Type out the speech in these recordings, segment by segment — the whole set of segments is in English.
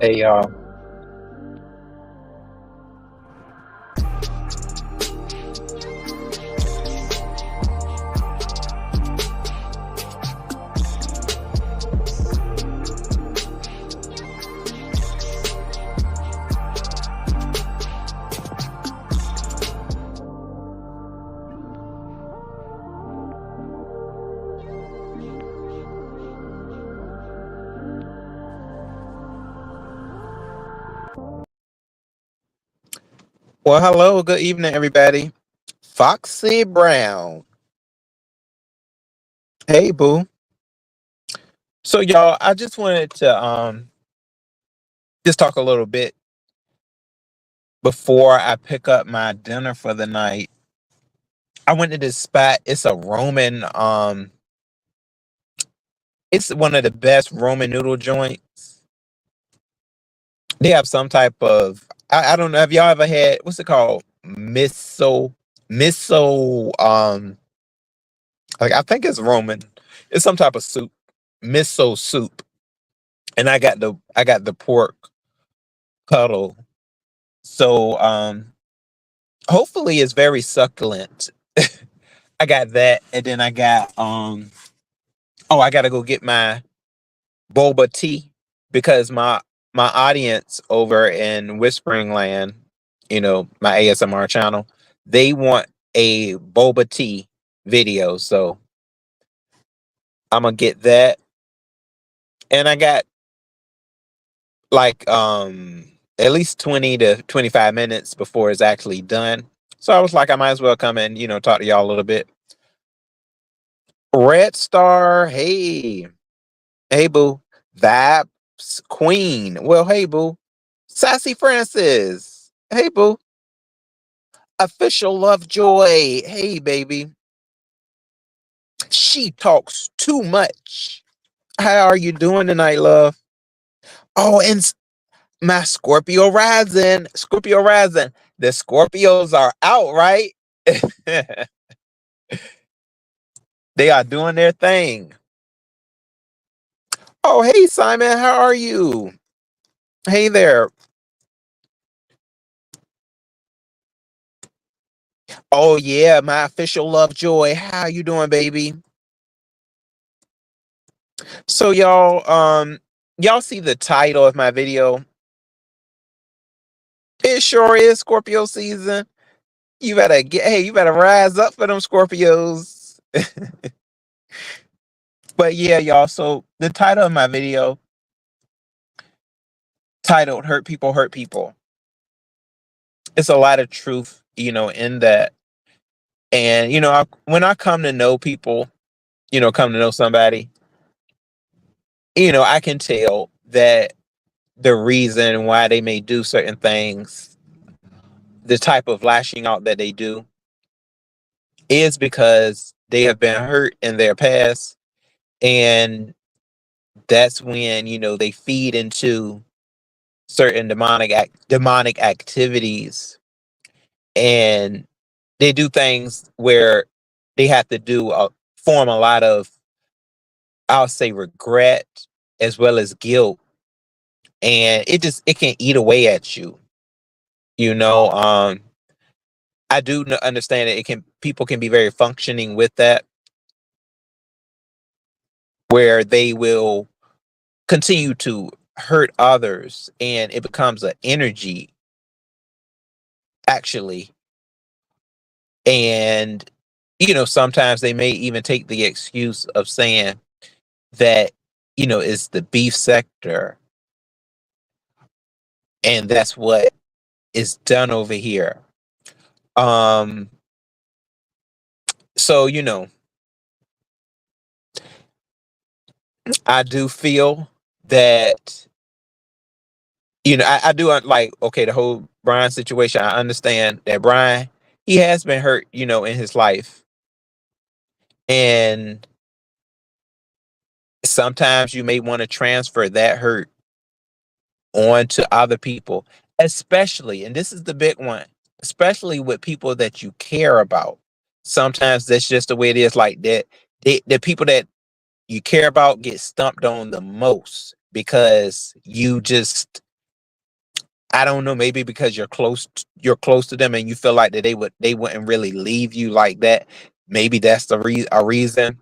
Hey y'all. Well, hello, good evening, everybody. Foxy Brown. Hey, boo. So, y'all, I just wanted to just talk a little bit before I pick up my dinner for the night. I went to this spot. It's a Roman. It's one of the best Roman noodle joints. They have some type of. I don't know. Have y'all ever had what's it called? Miso. Like I think it's Roman. It's some type of soup. Miso soup. And I got the pork puddle. So hopefully it's very succulent. I got that, and then I got oh, I gotta go get my boba tea because my audience over in Whispering Land, my ASMR channel, they want a boba tea video. So I'm gonna get that. And I got like at least 20 to 25 minutes before it's actually done. So I was like, I might as well come and, talk to y'all a little bit. Red Star, hey. Hey boo. That's Queen. Well, hey boo. Sassy Francis. Hey boo. Official Lovejoy. Hey baby. She talks too much. How are you doing tonight, love? Oh, and my Scorpio rising. Scorpio rising. The Scorpios are out, right? They are doing their thing. Oh, hey, Simon, how are you? Hey there. Oh, yeah, my official Lovejoy. How you doing, baby? So, y'all see the title of my video? It sure is Scorpio season. You better rise up for them Scorpios. But yeah, y'all. So the title of my video titled "Hurt People Hurt People." It's a lot of truth, in that. And when I come to know people, come to know somebody, I can tell that the reason why they may do certain things, the type of lashing out that they do, is because they have been hurt in their past, and that's when they feed into certain demonic activities, and they do things where they have to form a lot of, I'll say, regret as well as guilt, and it can eat away at you. You know, I do understand that it can people can be very functioning with that, where they will continue to hurt others, and it becomes an energy actually. And sometimes they may even take the excuse of saying that it's the beef sector, and that's what is done over here. Um, so I do feel that I do like, okay, the whole Brian situation. I understand that Brian, he has been hurt, in his life, and sometimes you may want to transfer that hurt on to other people, especially, and this is the big one, especially with people that you care about. Sometimes that's just the way it is. Like that, the people that you care about get stumped on the most because you just I don't know, maybe because you're close to them and you feel like that they wouldn't really leave you like that. Maybe that's a reason.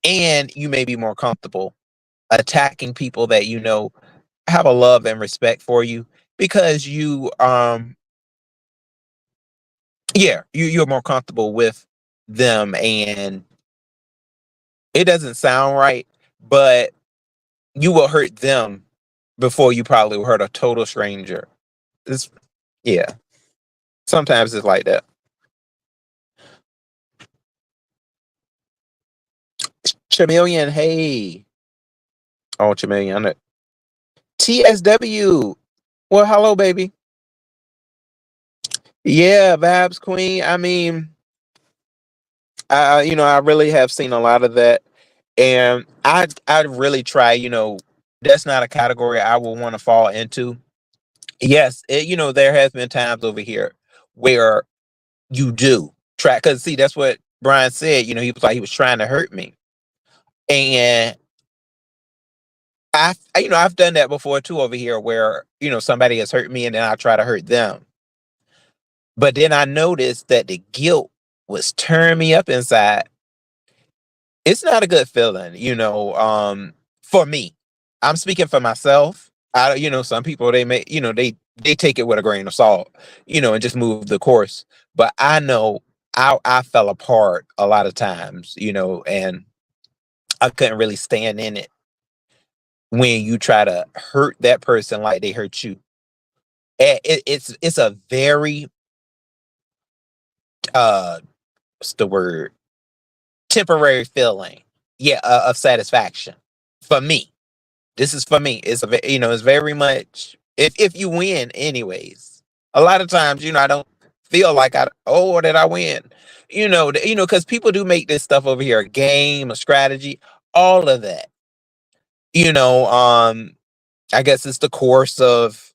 And you may be more comfortable attacking people that you know have a love and respect for you because you're more comfortable with them, and it doesn't sound right, but you will hurt them before you probably will hurt a total stranger. It's, yeah, sometimes it's like that. Chameleon, hey. Oh, Chameleon. I know. TSW. Well, hello, baby. Yeah, Vibes Queen. I mean, I really have seen a lot of that, and I really try. That's not a category I will want to fall into. Yes, there has been times over here where you do try, because see, that's what Brian said. He was like he was trying to hurt me, and I've done that before too over here, where somebody has hurt me, and then I try to hurt them. But then I noticed that the guilt was tearing me up inside. It's not a good feeling, for me. I'm speaking for myself. Some people they may, they take it with a grain of salt, and just move the course. But I know I fell apart a lot of times, and I couldn't really stand in it when you try to hurt that person like they hurt you. It's a very uh what's the word, temporary feeling, yeah, of satisfaction for me. This is for me. It's very much if you win, anyways. A lot of times, I don't feel like did I win? Because people do make this stuff over here a game, a strategy, all of that. I guess it's the course of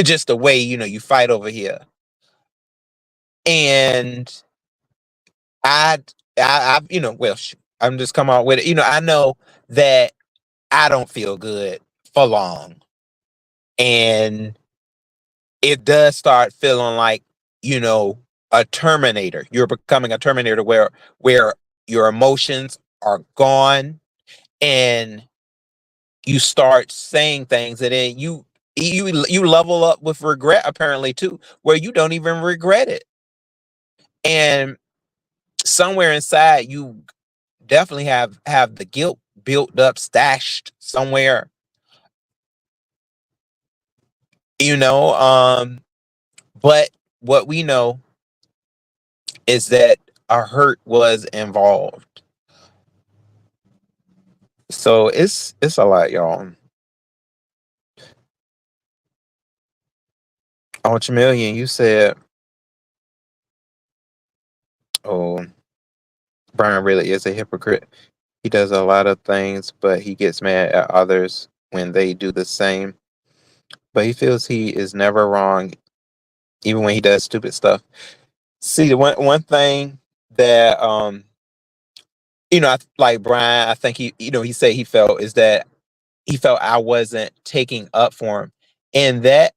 just the way you fight over here, and I, well, I'm just come out with it. I know that I don't feel good for long, and it does start feeling like a Terminator. You're becoming a Terminator where your emotions are gone, and you start saying things, and then you level up with regret apparently too, where you don't even regret it, and somewhere inside you definitely have the guilt built up, stashed somewhere, you know um but what we know is that a hurt was involved. So it's a lot, y'all. On Chameleon, you said, oh, Brian really is a hypocrite. He does a lot of things, but he gets mad at others when they do the same. But he feels he is never wrong, even when he does stupid stuff. See, the one thing that like Brian, I think he said he felt is that he felt I wasn't taking up for him in that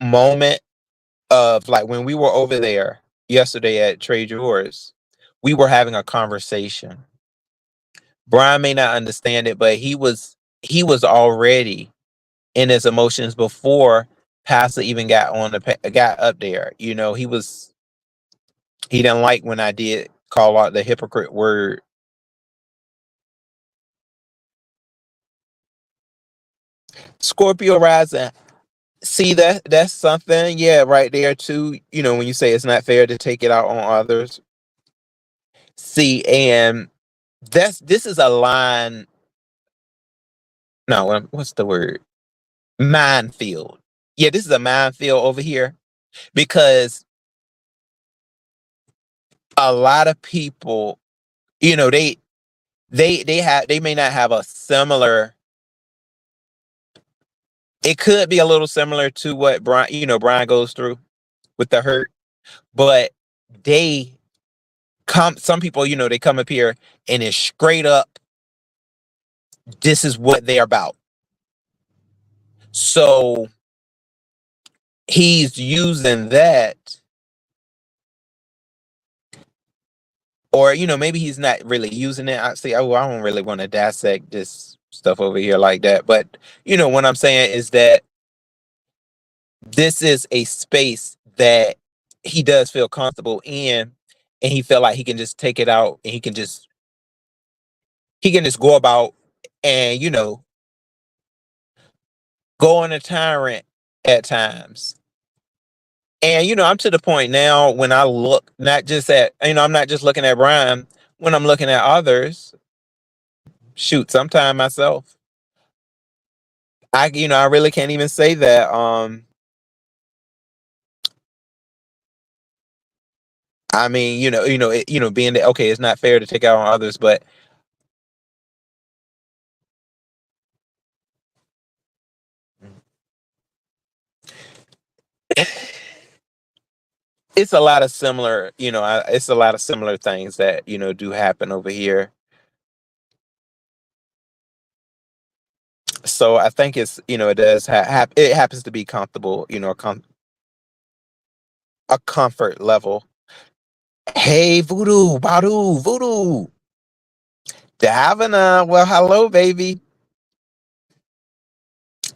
moment of like when we were over there yesterday at Trade Yours. We were having a conversation. Brian may not understand it, but he was already in his emotions before Pastor even got up there. He didn't like when I did call out the hypocrite word. Scorpio rising. See, that's something, yeah, right there too. When you say it's not fair to take it out on others. See, and this is a line. No, what's the word? Minefield. Yeah, this is a minefield over here because a lot of people, they may not have a similar. It could be a little similar to what Brian goes through with the hurt, but they some people, they come up here and it's straight up, this is what they're about. So he's using that, or maybe he's not really using it. I see. Oh, I don't really want to dissect this stuff over here like that, but what I'm saying is that this is a space that he does feel comfortable in, and he felt like he can just take it out, and he can just go about and go on a tyrant at times. And I'm to the point now when I look not just at I'm not just looking at Brian, when I'm looking at others, shoot, sometime myself. I really can't even say that I mean, being that, okay, it's not fair to take out on others, but it's a lot of similar, it's a lot of similar things that do happen over here. So I think it's it does it happens to be comfortable, a comfort level. Hey, Voodoo, Badu, Voodoo, Davina. Well, hello, baby,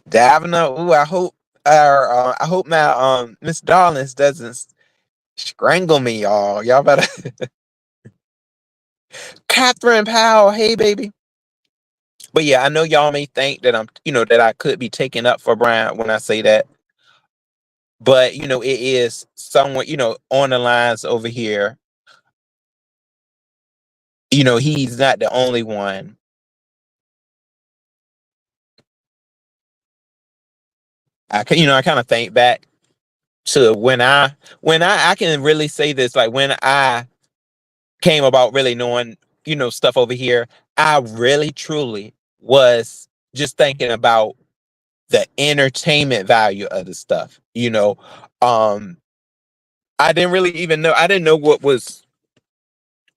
Davina. Ooh, I hope now, Miss Darlings doesn't strangle me, y'all. Y'all better. Catherine Powell. Hey, baby. But yeah, I know y'all may think that that I could be taking up for Brian when I say that, but it is somewhat, on the lines over here. He's not the only one. I kind of think back to when I can really say this, like when I came about really knowing, stuff over here, I really truly was just thinking about the entertainment value of the stuff. Um, I didn't know what was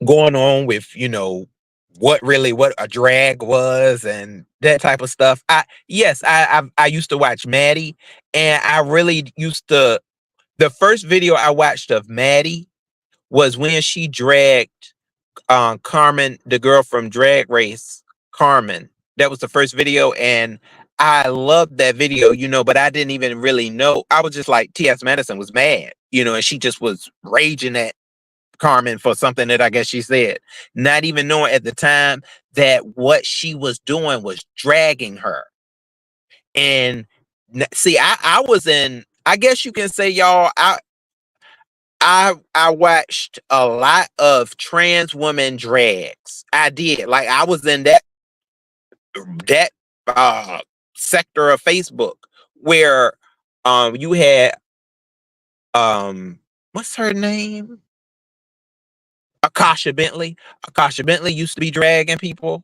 going on with, what a drag was and that type of stuff. I used to watch Maddie, and I really used to. The first video I watched of Maddie was when she dragged Carmen, the girl from Drag Race, Carmen. That was the first video, and I loved that video, but I didn't even really know. I was just like, TS Madison was mad, and she just was raging at Carmen for something that I guess she said, not even knowing at the time that what she was doing was dragging her. And see, I was in, I guess you can say, y'all, I watched a lot of trans women drags. I did. Like I was in that uh sector of Facebook where you had what's her name? Akasha Bentley. Akasha Bentley used to be dragging people.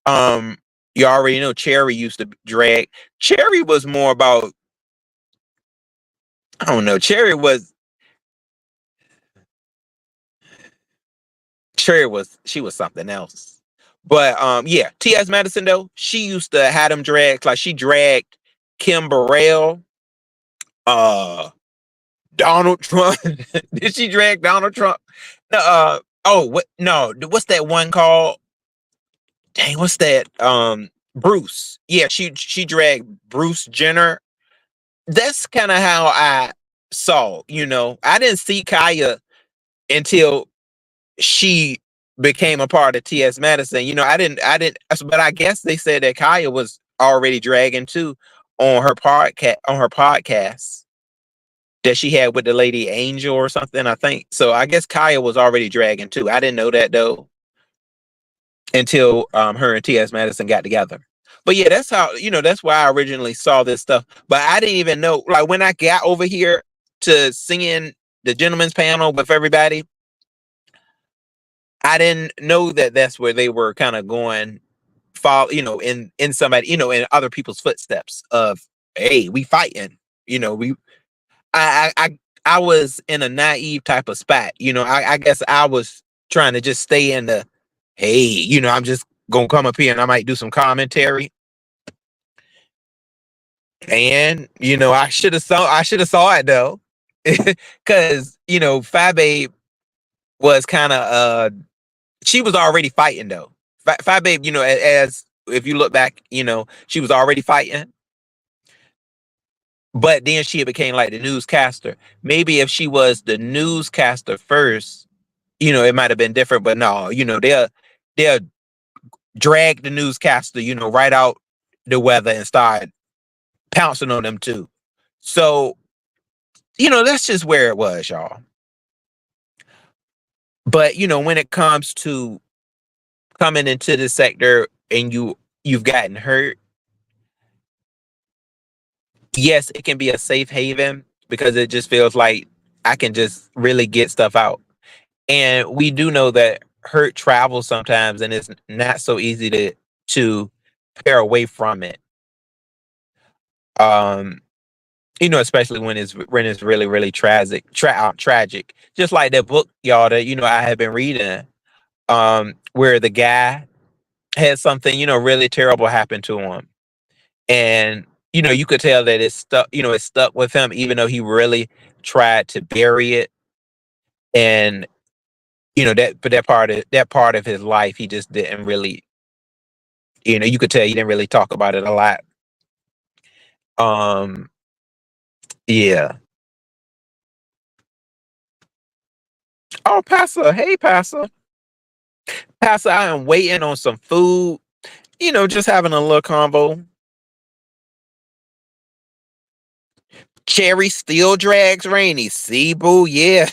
Um you already know Cherry used to drag. Cherry was more about, I don't know, she was something else. But yeah, TS Madison though, she used to have them drags, like she dragged Kim Burrell, uh Donald Trump. Did she drag Donald Trump? No, oh what no, what's that one called? Dang, what's that? Bruce. Yeah, she dragged Bruce Jenner. That's kind of how I saw, I didn't see Kaya until she became a part of TS Madison. I didn't, but I guess they said that Kaya was already dragging too on her podcast that she had with the lady Angel or something, I think. So I guess Kaya was already dragging too. I didn't know that though until her and TS Madison got together. But yeah, that's how, that's why I originally saw this stuff. But I didn't even know, like when I got over here to singing the gentleman's panel with everybody, I didn't know that that's where they were kind of going, follow, in somebody, in other people's footsteps of, hey, we fighting, we, I was in a naive type of spot, I guess I was trying to just stay in the, hey, I'm just gonna come up here and I might do some commentary. And I should have saw it though. Cause Fat Babe was kind of she was already fighting though. Fat Babe, as if you look back, she was already fighting. But then she became like the newscaster. Maybe if she was the newscaster first, it might have been different. But no, they'll drag the newscaster, right out the weather and start pouncing on them too. So, that's just where it was, y'all. But when it comes to coming into the sector and you've gotten hurt, yes, it can be a safe haven because it just feels like I can just really get stuff out. And we do know that hurt travels sometimes and it's not so easy to pair away from it. Um, especially when it's really, really tragic. Just like that book, y'all, that I have been reading, where the guy had something, really terrible happen to him. And you could tell that it stuck with him, even though he really tried to bury it. And that part of his life, he just didn't really, you could tell he didn't really talk about it a lot. Um, yeah. Oh, Pastor, hey, Pastor, I am waiting on some food. Just having a little combo. Cherry still drags Rainy. See, boo, yeah.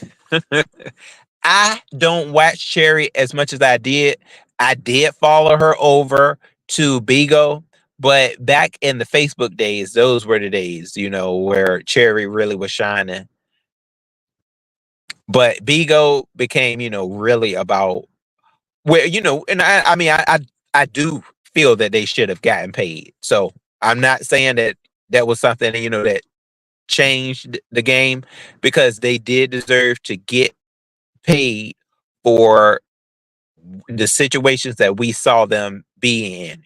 I don't watch Cherry as much as I did. I did follow her over to Bigo, but back in the Facebook days, those were the days, where Cherry really was shining. But Bigo became, really about where, and I mean, I do feel that they should have gotten paid. So I'm not saying that that was something, that changed the game, because they did deserve to get paid for the situations that we saw them be in.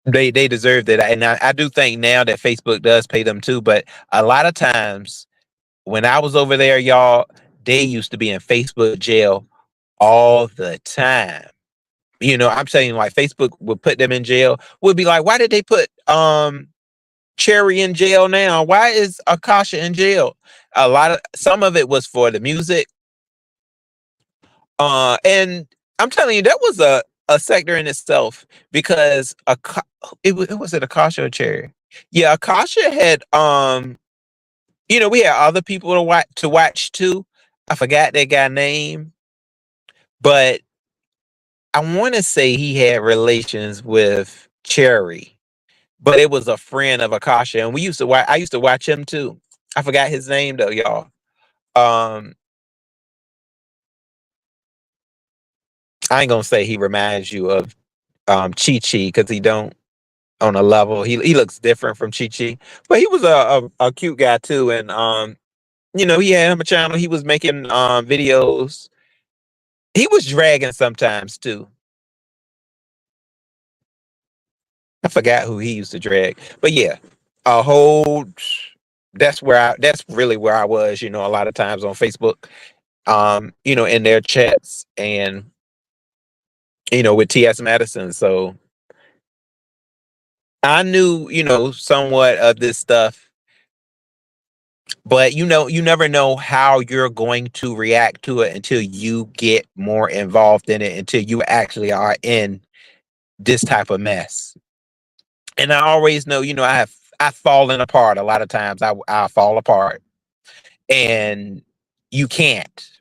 They deserved it. And I do think now that Facebook does pay them too, but a lot of times when I was over there, y'all, they used to be in Facebook jail all the time. I'm saying, like, Facebook would put them in jail. Would be like, why did they put Cherry in jail now? Why is Akasha in jail? Some of it was for the music. And I'm telling you, that was a sector in itself, because was it Akasha or Cherry? Yeah, Akasha had we had other people to watch too. I forgot that guy name, but I want to say he had relations with Cherry, but it was a friend of Akasha, and we used to watch. I used to watch him too. I forgot his name though, y'all. Um, I ain't gonna say he reminds you of Chi Chi, because he don't, on a level. He looks different from Chi Chi, but he was a cute guy too, and he had him a channel. He was making videos. He was dragging sometimes too. I forgot who he used to drag, but yeah, a whole. That's really where I was. A lot of times on Facebook, in their chats, and with TS Madison. So I knew, somewhat of this stuff, but you never know how you're going to react to it until you get more involved in it, until you actually are in this type of mess. And I always know, I've fallen apart a lot of times. I fall apart, and you can't.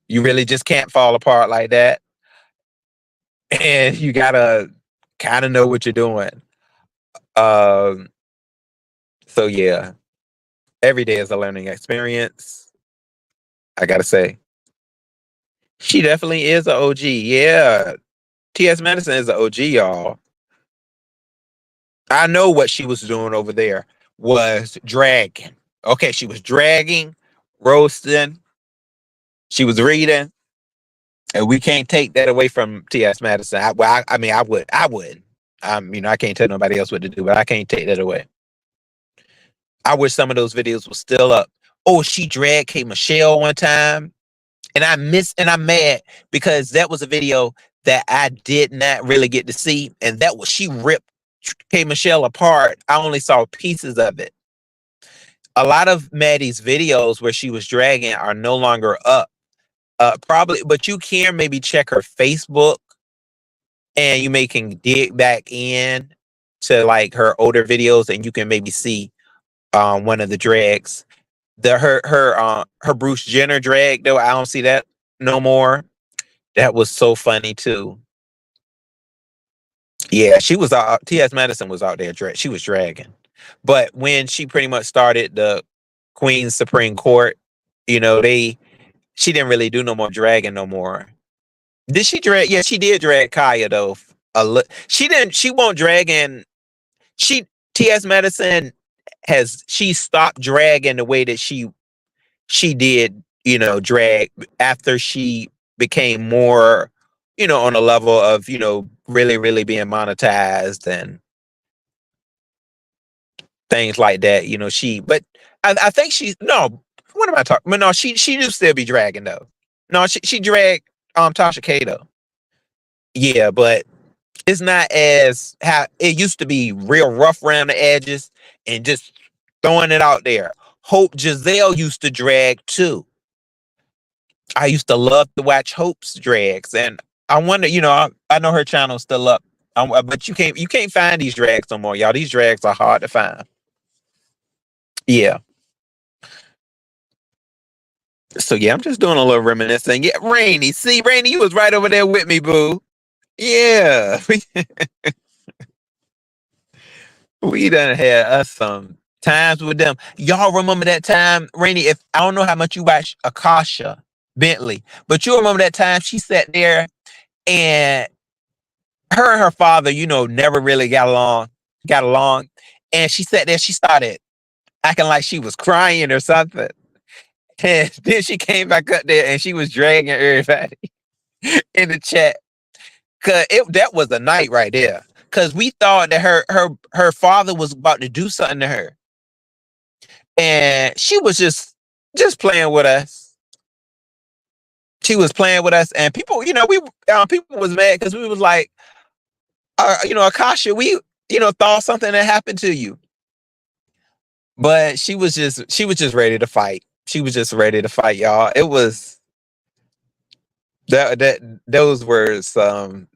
You really just can't fall apart like that, and you gotta kind of know what you're doing. Um, so yeah, every day is a learning experience. I gotta say, she definitely is an OG. Yeah, TS Madison is an OG, y'all. I know what she was doing over there was dragging. Okay, she was dragging, roasting. She was reading, and we can't take that away from TS Madison. I mean, I would. I can't tell nobody else what to do, but I can't take that away. I wish some of those videos were still up. Oh, she dragged K Michelle one time, and I'm mad because that was a video that I did not really get to see, and that was she ripped K Michelle apart. I only saw pieces of it. A lot of Maddie's videos where she was dragging are no longer up. Probably, but you can maybe check her Facebook, and you may can dig back in to like her older videos, and you can maybe see one of the drags. Her Bruce Jenner drag though, I don't see that no more. That was so funny too. Yeah, she was out. TS Madison was out there. She was dragging, but when she pretty much started the Queen's Supreme Court, she didn't really do no more dragging no more. Did she drag? Yeah, she did drag Kaya though. She didn't. She won't drag in. She T.S. Madison she stopped dragging the way that she did. Drag after she became more, on a level of really really being monetized and things like that. But I think she's no. What am I talking? But no, she do still be dragging though. No, she dragged Tasha K though. Yeah, but it's not as how it used to be, real rough around the edges and just throwing it out there. Hope Giselle used to drag too. I used to love to watch Hope's drags, and I wonder, I know her channel's still up, but you can't find these drags no more, y'all. These drags are hard to find. Yeah. So yeah, I'm just doing a little reminiscing. Yeah, Rainy. See, Rainy, you was right over there with me, boo. Yeah. We done had us some times with them. Y'all remember that time, Rainy? If I don't know how much you watch Akasha Bentley, but you remember that time she sat there and her and her father, never really got along. And she sat there, she started acting like she was crying or something. And then she came back up there and she was dragging everybody in the chat. That was a night right there. Cause we thought that her father was about to do something to her. And she was just playing with us. She was playing with us, and people, people was mad because we was like, Akasha, we, thought something had happened to you. But she was just ready to fight. She was just ready to fight, y'all. It was that those were some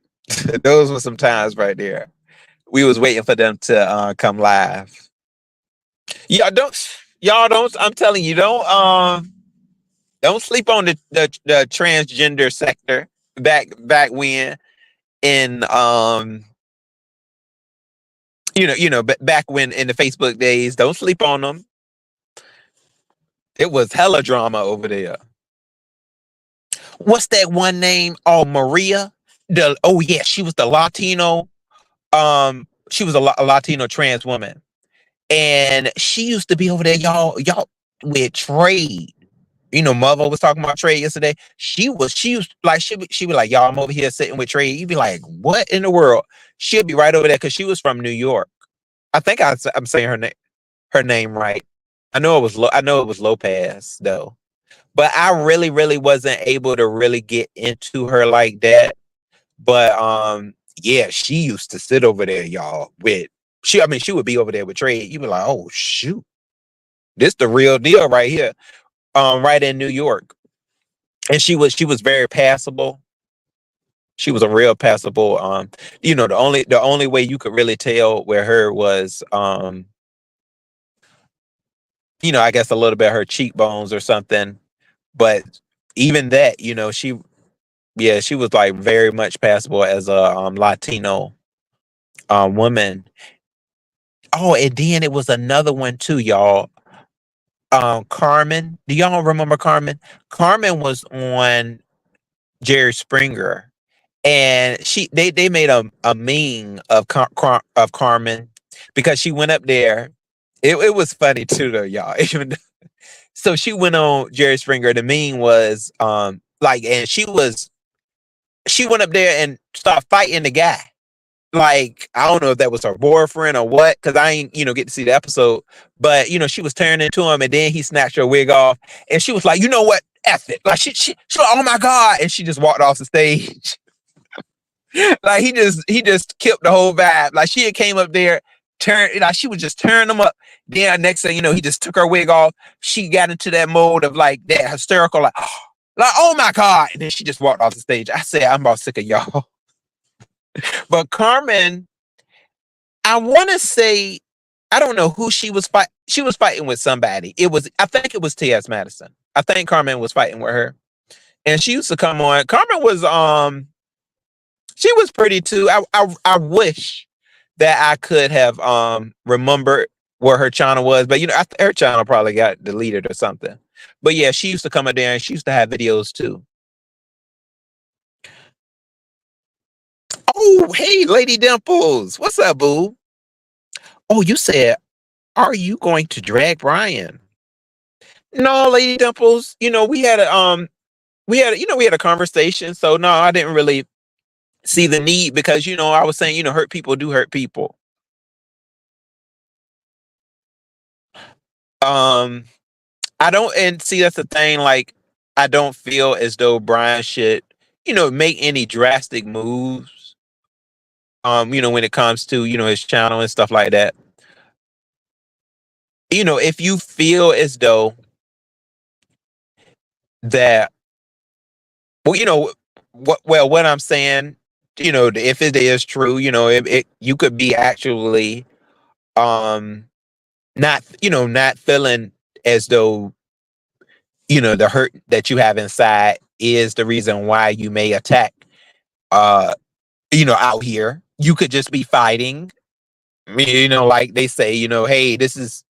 those were some times right there. We was waiting for them to come live. Y'all don't, I'm telling you, don't sleep on the transgender sector back when in back when in the Facebook days. Don't sleep on them. It was hella drama over there. What's that one name? Oh, Maria. Yeah, she was the Latino. She was a Latino trans woman, and she used to be over there, y'all with trade. Mother was talking about trade yesterday. She used like she be like, y'all, I'm over here sitting with trade. You'd be like, what in the world? She'll be right over there because she was from New York. I think I'm saying her name right. I know it was Lopez though, but I really really wasn't able to really get into her like that. But yeah, she used to sit over there, y'all. She would be over there with trade. You'd be like, oh shoot, this the real deal right here. Right in New York. And she was very passable. She was a real passable. The only way you could really tell where her was, I guess a little bit her cheekbones or something. But even that, she was like very much passable as a Latino woman. Oh, and then it was another one too, y'all. Carmen. Do y'all remember Carmen? Carmen was on Jerry Springer, and they made a meme of Carmen because she went up there. It was funny too though, y'all. So she went on Jerry Springer. The meme was and she went up there and started fighting the guy. like I don't know if that was her boyfriend or what, because I ain't get to see the episode. But she was turning into him, and then he snatched her wig off, and she was like, you know what, F it, like she like, oh my god, and she just walked off the stage. Like he just killed the whole vibe. Like she had came up there, turned like she was just turning them up. Then next thing you know, he just took her wig off. She got into that mode of like that hysterical, like oh my god, and then she just walked off the stage. I said, I'm about sick of y'all. But Carmen, I want to say, I don't know who she was fight. She was fighting with somebody. I think it was TS Madison. I think Carmen was fighting with her, and she used to come on. Carmen was she was pretty too. I wish that I could have remembered where her channel was, but her channel probably got deleted or something. But yeah, she used to come up there and she used to have videos too. Oh, hey, Lady Dimples, what's up, boo? Oh, you said, are you going to drag Brian? No, Lady Dimples. We had a conversation. So no, I didn't really see the need because I was saying hurt people do hurt people. Um, I don't, and see that's the thing. Like, I don't feel as though Brian should make any drastic moves. When it comes to his channel and stuff like that. If you feel as though that, well, what I'm saying, if it is true, you could be actually um not feeling as though the hurt that you have inside is the reason why you may attack uh out here. You could just be fighting. I mean, like they say, hey, this is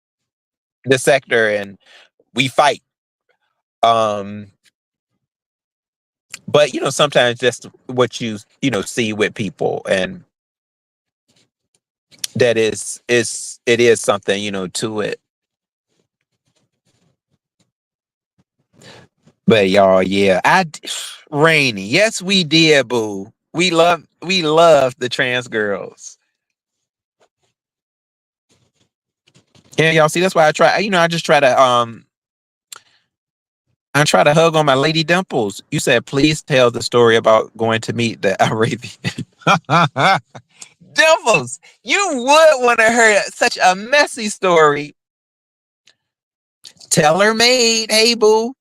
the sector and we fight. um but sometimes just what you see with people, and that it is something to it. But y'all, yeah, Rainy, yes, we did, boo. We love the trans girls. Yeah, y'all see, that's why I try. I just try to I try to hug on my Lady Dimples. You said please tell the story about going to meet the Arabian. Dimples, you would want to hear such a messy story. Tell her made, hey boo.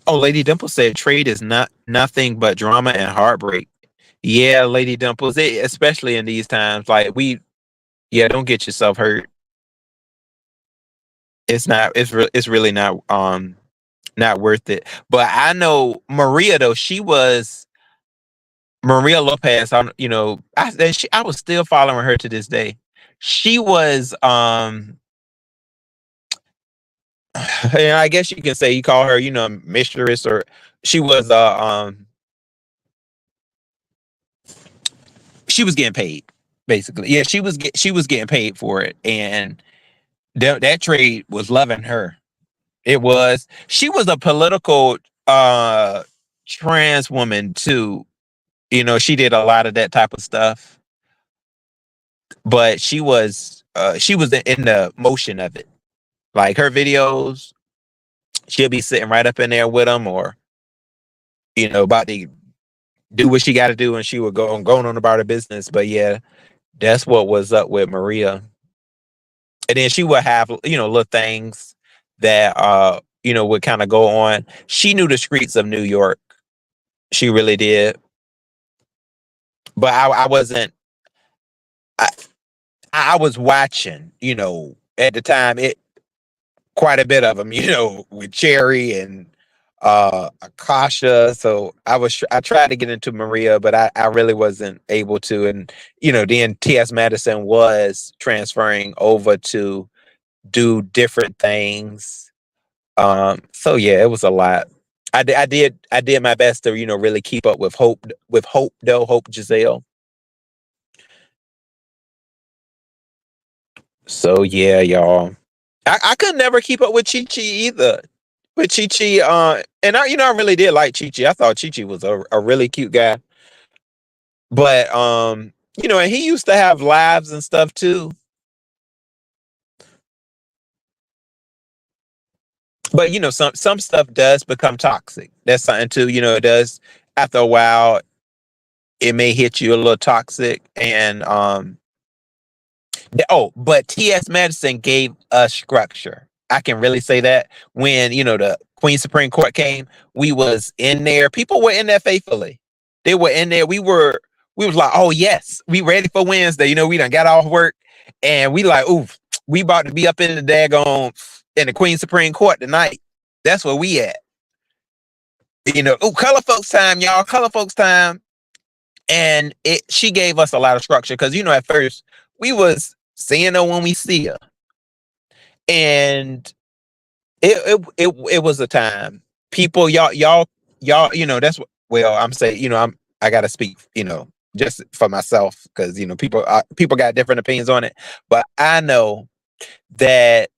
Oh, Lady Dimples said trade is not nothing but drama and heartbreak. Yeah, Lady Dimples, especially in these times, like yeah, don't get yourself hurt. It's not. It's really not worth it. But I know Maria though. She was Maria Lopez. I was still following her to this day. She was and I guess you can say you call her mistress, or she was she was getting paid basically. Yeah, she was getting paid for it, and that trade was loving her. It was. She was a political trans woman too. She did a lot of that type of stuff, but she was in the motion of it. Like her videos, she'll be sitting right up in there with them, or about to do what she got to do, and she would going on about her business. But yeah, that's what was up with Maria. And then she would have little things that would kind of go on. She knew the streets of New York. She really did. But I wasn't. I, I was watching. At the time, it quite a bit of them. With Cherry and Akasha. So I tried to get into Maria, but I really wasn't able to. And then TS Madison was transferring over to do different things. So yeah, it was a lot. I did my best to really keep up with Hope Giselle. So yeah, y'all. I could never keep up with Chi Chi either. With Chi Chi, and I really did like Chi Chi. I thought Chi Chi was a really cute guy. But and he used to have lives and stuff too. But some stuff does become toxic. That's something too. It does after a while. It may hit you a little toxic, and but TS Madison gave us structure. I can really say that when the Queen Supreme Court came, we was in there. People were in there faithfully. They were in there. We was like, oh yes, we ready for Wednesday. We done got off work, and we like, oof, we about to be up in the daggone in the Queen Supreme Court tonight. That's where we at. Color folks time, y'all. Color folks time. And she gave us a lot of structure because at first we was seeing her when we see her, and it was a time. People, y'all, that's what. Well, I'm saying, I gotta speak, just for myself because people got different opinions on it, but I know that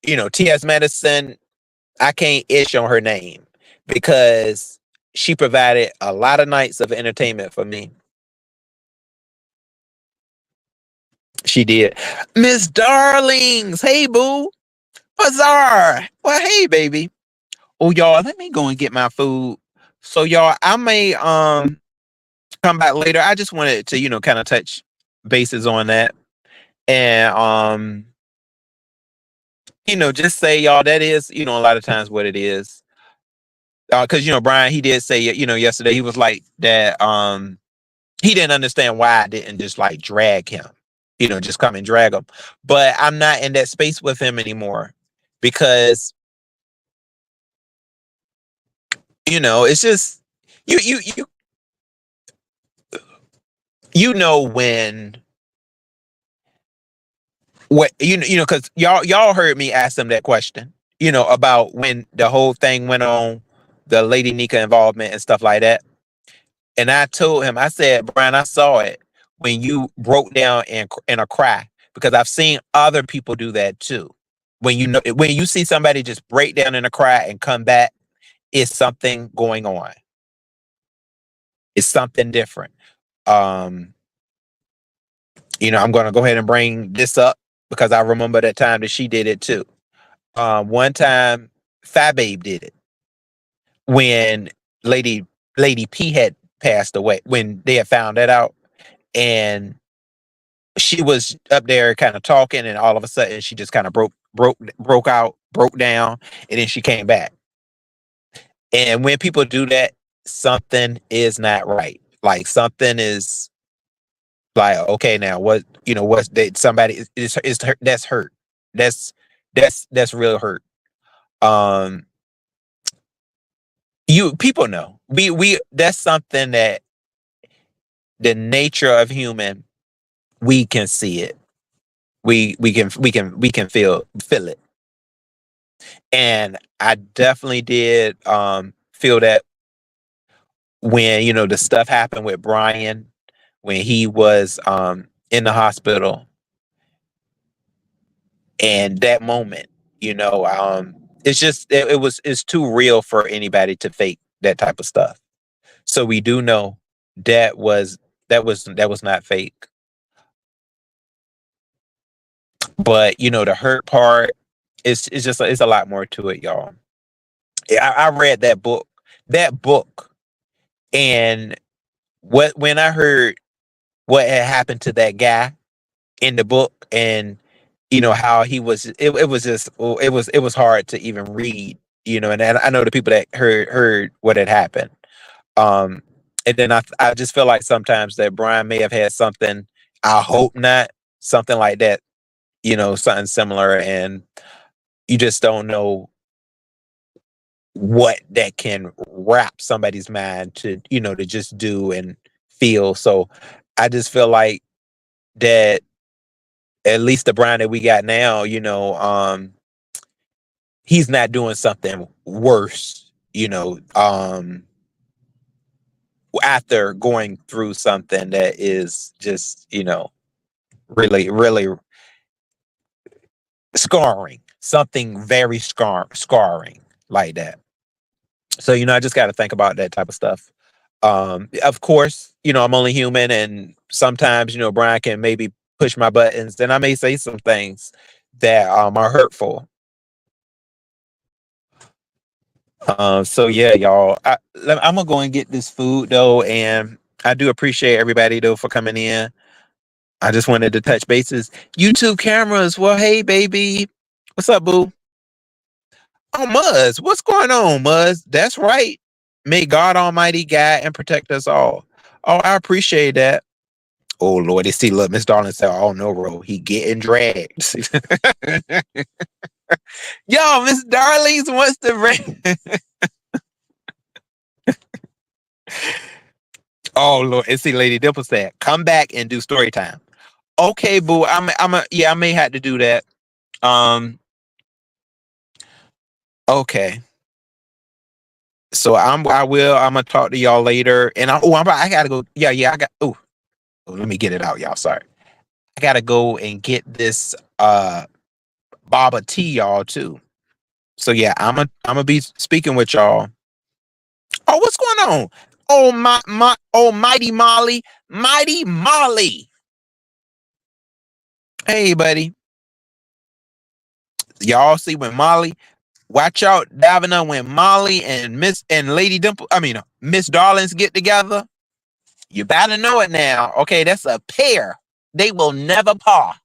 T.S. Madison, I can't ish on her name because she provided a lot of nights of entertainment for me. She did. Miss Darlings. Hey, boo. Bazaar. Well, hey, baby. Oh, y'all, let me go and get my food. So, y'all, I may come back later. I just wanted to, kind of touch bases on that. And just say, y'all, that is, a lot of times what it is. Because Brian, he did say, yesterday, he was like that. He didn't understand why I didn't just like drag him, just come and drag him. But I'm not in that space with him anymore because it's just when what because y'all heard me ask him that question, about when the whole thing went on, the Lady Nika involvement and stuff like that. And I told him, I said, Brian, I saw it when you broke down in a cry because I've seen other people do that too. When you see somebody just break down in a cry and come back, it's something going on. It's something different. Um, I'm going to go ahead and bring this up because I remember that time that she did it too. One time, Fat Babe did it when Lady Lady P had passed away. When they had found that out, and she was up there kind of talking, and all of a sudden she just kind of broke down, and then she came back. And when people do that, something is not right. Like something is like, okay, now what's that somebody is hurt, that's hurt. That's real hurt. Um you people know. We That's something that the nature of human, we can see it. We can feel it. And I definitely did feel that when the stuff happened with Brian when he was in the hospital, and that moment, it's just it's too real for anybody to fake that type of stuff. So we do know that was not fake. But the hurt part, it's just it's a lot more to it, y'all. Yeah, I read that book, and when I heard what had happened to that guy in the book, and how he was, it was just, it was hard to even read, and I know the people that heard what had happened. um and then I just feel like sometimes that Brian may have had something, I hope not, something like that, something similar, and you just don't know what that can wrap somebody's mind to just do and feel. So I just feel like that at least the Brian that we got now, he's not doing something worse, after going through something that is just, really, really scarring, something very scarring like that. So, I just got to think about that type of stuff. Of course, I'm only human, and sometimes, Brian can maybe push my buttons, and I may say some things that are hurtful. So yeah, y'all. I'm gonna go and get this food though, and I do appreciate everybody though for coming in. I just wanted to touch bases. YouTube cameras. Well, hey baby, what's up, boo? Oh, Muzz, what's going on, Muzz? That's right. May God Almighty guide and protect us all. Oh, I appreciate that. Oh Lord, they see, look, Miss Darling said, "Oh no, bro, he getting dragged." Yo, Miss Darlings wants to bring. Oh Lord, and see, Lady Dimple said, "Come back and do story time." Okay, boo. Yeah, I may have to do that. Um, okay. So I'm gonna talk to y'all later. And I gotta go. Yeah, yeah, I got. Let me get it out, y'all. Sorry, I gotta go and get this Baba tea, y'all, too. So yeah, I'm gonna be speaking with y'all. Oh, what's going on? Oh oh mighty Molly, mighty Molly. Hey, buddy. Y'all see when Molly, watch out, Davina, when Molly and Miss and Lady Dimple, I mean Miss Darlings get together. You better know it now. Okay, that's a pair. They will never part.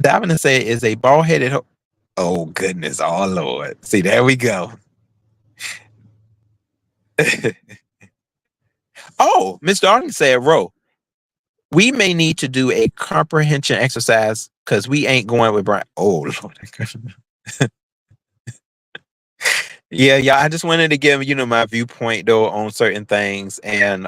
Davina said is a bald headed. Oh goodness, oh Lord. See, there we go. Oh, Miss Darling said, Ro, we may need to do a comprehension exercise because we ain't going with Brian. Oh Lord. Yeah, yeah. I just wanted to give, my viewpoint though on certain things. And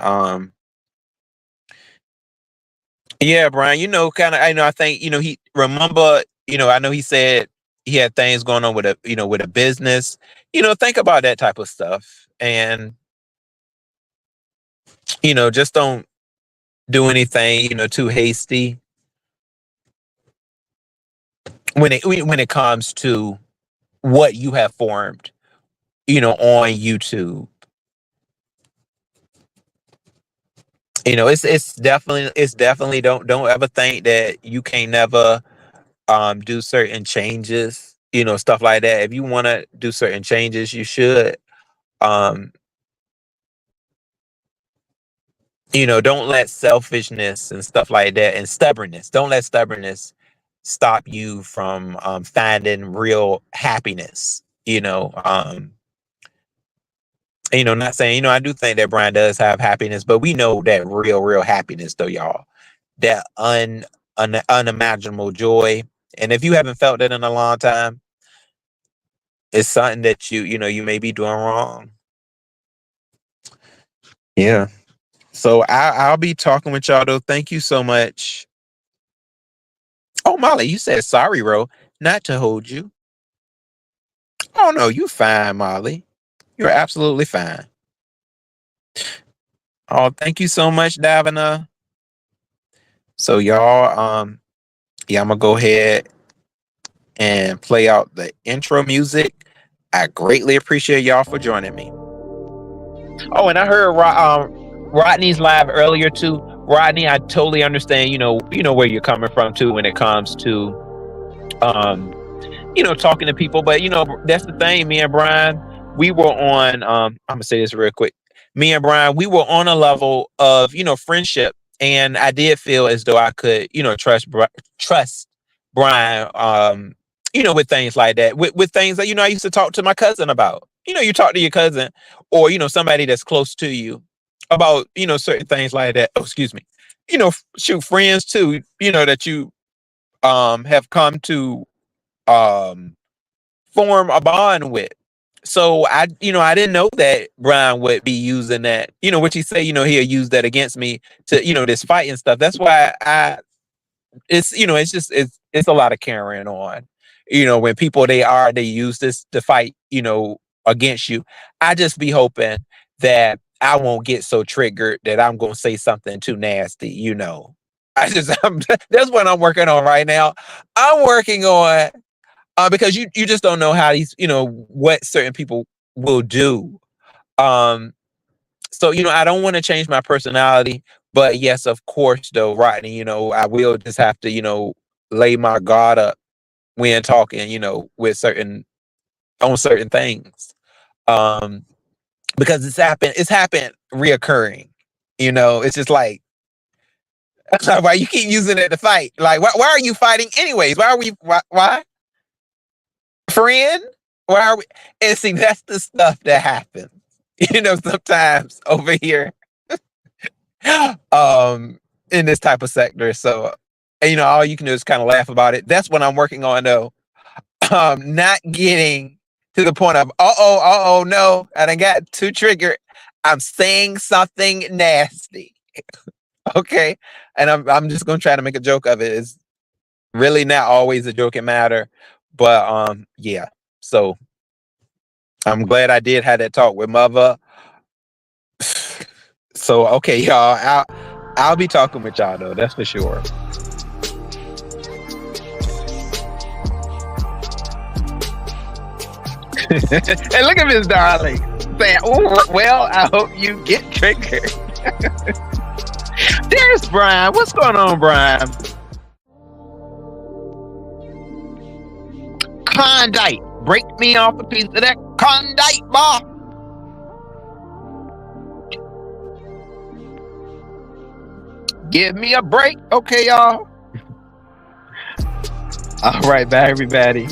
yeah, Brian, kind of I think, he remember, I know he said he had things going on with a business. Think about that type of stuff. And, just don't do anything, too hasty when it comes to what you have formed, on YouTube. It's definitely don't ever think that you can never do certain changes, stuff like that. If you want to do certain changes, you should. Um, don't let selfishness and stuff like that and stubbornness, don't let stubbornness stop you from finding real happiness. Not saying, I do think that Brian does have happiness, but we know that real happiness though, y'all. That unimaginable joy. And if you haven't felt that in a long time, it's something that you may be doing wrong. Yeah. So I'll be talking with y'all though. Thank you so much. Oh, Molly, you said sorry, Ro, not to hold you. Oh no, you fine, Molly. You're absolutely fine. Oh, thank you so much, Davina. So y'all, yeah, I'm gonna go ahead and play out the intro music. I greatly appreciate y'all for joining me. Oh, and I heard Rodney's live earlier too. Rodney, I totally understand. Where you're coming from too when it comes to um, talking to people. But that's the thing. Me and Brian, we were on. I'm gonna say this real quick. Me and Brian, we were on a level of friendship, and I did feel as though I could trust Brian. With things like that, with things that I used to talk to my cousin about. You talk to your cousin, or somebody that's close to you about certain things like that. Oh, excuse me. Shoot, friends too. That you have come to um form a bond with. So I didn't know that Brian would be using that, what he say, he'll use that against me to, this fight and stuff. That's why it's just, it's a lot of carrying on, when people, they use this to fight, against you. I just be hoping that I won't get so triggered that I'm going to say something too nasty, that's what I'm working on right now. I'm working on because you just don't know how these what certain people will do. Um, so I don't want to change my personality, but yes, of course, though, Rodney, I will just have to, lay my guard up when talking, with certain things. Um, because it's happened reoccurring. It's just like, why you keep using it to fight? Like, why are you fighting anyways? Why? Friend? Why are we? And see, that's the stuff that happens, sometimes over here, um, in this type of sector. So, and, all you can do is kind of laugh about it. That's what I'm working on, though. Not getting to the point of, no, I done got too triggered. I'm saying something nasty. Okay. And I'm just gonna try to make a joke of it. It's really not always a joking matter. But yeah. So I'm glad I did have that talk with mother. So okay, y'all. I'll be talking with y'all though, that's for sure. And look at Miss Darling saying, "Oh, well, I hope you get triggered." There's Brian. What's going on, Brian? Condite. Break me off a piece of that Condite bar. Give me a break. Okay, y'all. All right, bye, everybody.